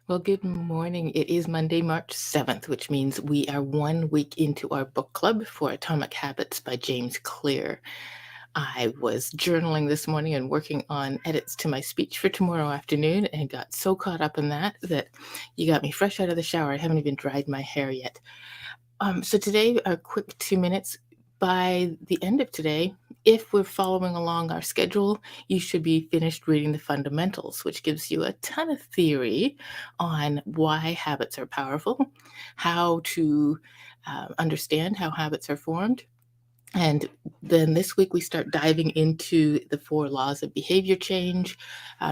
Well, good morning. It is Monday, March 7th, which means we are 1 week into our book club for Atomic Habits by James Clear. I was journaling this morning and working on edits to my speech for tomorrow afternoon and got so caught up in that you got me fresh out of the shower. I haven't even dried my hair yet. So today, a quick 2 minutes. By the end of today, if we're following along our schedule, you should be finished reading the fundamentals, which gives you a ton of theory on why habits are powerful, how to understand how habits are formed. And then this week, we start diving into the 4 laws of behavior change.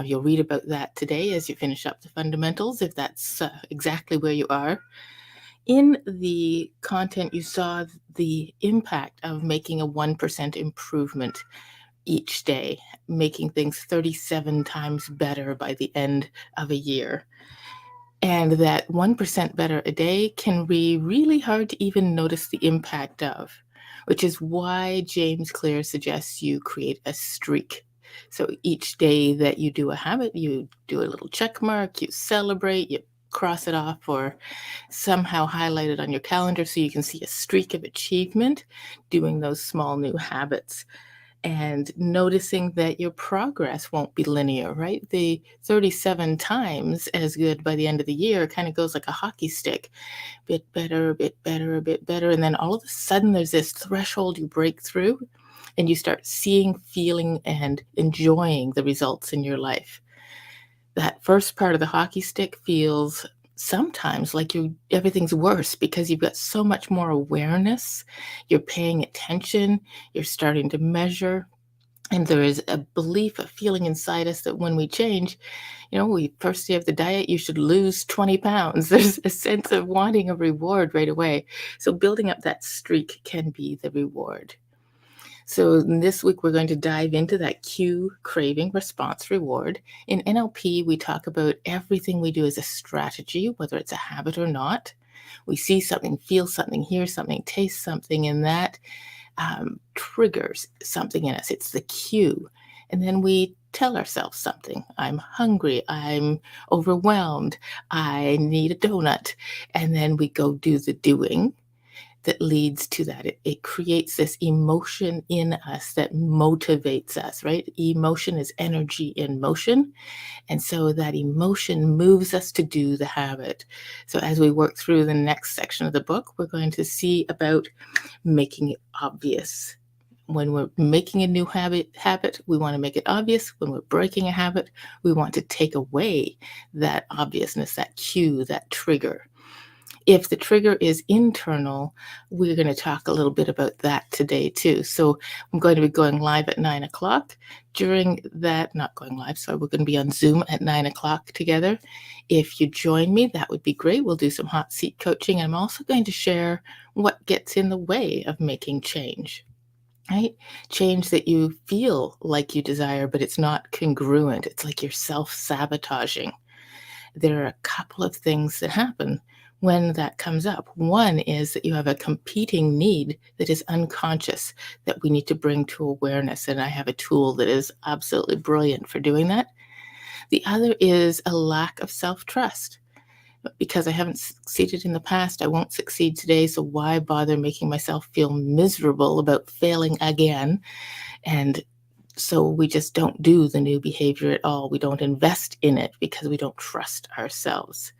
You'll read about that today as you finish up the fundamentals, if that's exactly where you are. In the content, you saw the impact of making a 1% improvement each day, making things 37 times better by the end of a year. And that 1% better a day can be really hard to even notice the impact of, which is why James Clear suggests you create a streak. So each day that you do a habit, you do a little check mark, you celebrate, you cross it off, or somehow highlight it on your calendar so you can see a streak of achievement doing those small new habits and noticing that your progress won't be linear, right? The 37 times as good by the end of the year kind of goes like a hockey stick, bit better, a bit better, a bit better. And then all of a sudden there's this threshold you break through and you start seeing, feeling, and enjoying the results in your life. That first part of the hockey stick feels sometimes like everything's worse because you've got so much more awareness, you're paying attention, you're starting to measure, and there is a belief, a feeling inside us that when we change, we first day of the diet, you should lose 20 pounds. There's a sense of wanting a reward right away. So building up that streak can be the reward. So this week, we're going to dive into that cue, craving, response, reward. In NLP, we talk about everything we do as a strategy, whether it's a habit or not. We see something, feel something, hear something, taste something, and that triggers something in us. It's the cue. And then we tell ourselves something. I'm hungry. I'm overwhelmed. I need a donut. And then we go do the doing that leads to that. It creates this emotion in us that motivates us, right? Emotion is energy in motion. And so that emotion moves us to do the habit. So as we work through the next section of the book, we're going to see about making it obvious. When we're making a new habit, we want to make it obvious. When we're breaking a habit, we want to take away that obviousness, that cue, that trigger. If the trigger is internal, we're going to talk a little bit about that today too. So I'm going to be going live at 9 o'clock. During that, not going live, sorry, we're going to be on Zoom at 9 o'clock together. If you join me, that would be great. We'll do some hot seat coaching. I'm also going to share what gets in the way of making change. Right? Change that you feel like you desire, but it's not congruent. It's like you're self sabotaging. There are a couple of things that happen when that comes up. One is that you have a competing need that is unconscious that we need to bring to awareness. And I have a tool that is absolutely brilliant for doing that. The other is a lack of self trust. Because I haven't succeeded in the past, I won't succeed today. So why bother making myself feel miserable about failing again? And so we just don't do the new behavior at all. We don't invest in it because we don't trust ourselves.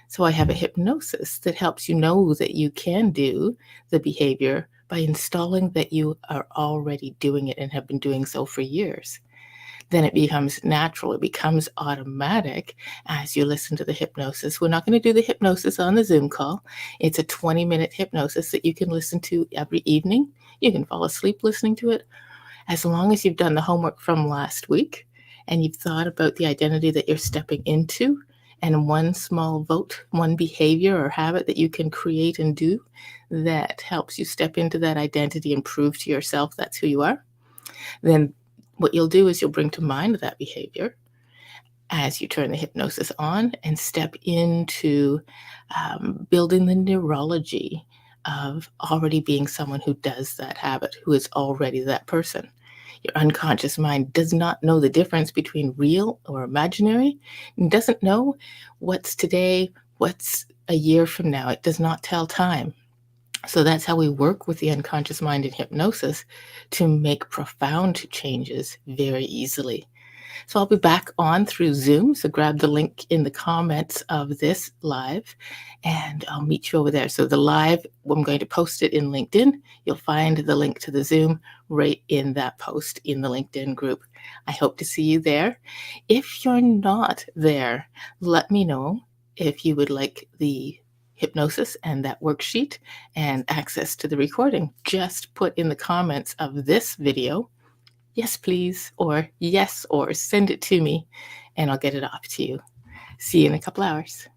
So I have a hypnosis that helps you know that you can do the behavior by installing that you are already doing it and have been doing so for years. Then it becomes natural, it becomes automatic as you listen to the hypnosis. We're not going to do the hypnosis on the Zoom call. It's a 20-minute hypnosis that you can listen to every evening. You can fall asleep listening to it as long as you've done the homework from last week and you've thought about the identity that you're stepping into and one small vote, one behavior or habit that you can create and do that helps you step into that identity and prove to yourself that's who you are, then what you'll do is you'll bring to mind that behavior as you turn the hypnosis on and step into building the neurology of already being someone who does that habit, who is already that person. Your unconscious mind does not know the difference between real or imaginary, and doesn't know what's today, what's a year from now. It does not tell time. So that's how we work with the unconscious mind in hypnosis to make profound changes very easily. So I'll be back on through Zoom. So grab the link in the comments of this live and I'll meet you over there. So the live, I'm going to post it in LinkedIn. You'll find the link to the Zoom right in that post in the LinkedIn group. I hope to see you there. If you're not there, let me know if you would like the hypnosis and that worksheet and access to the recording. Just put in the comments of this video yes, please, or yes, or send it to me, and I'll get it off to you. See you in a couple hours.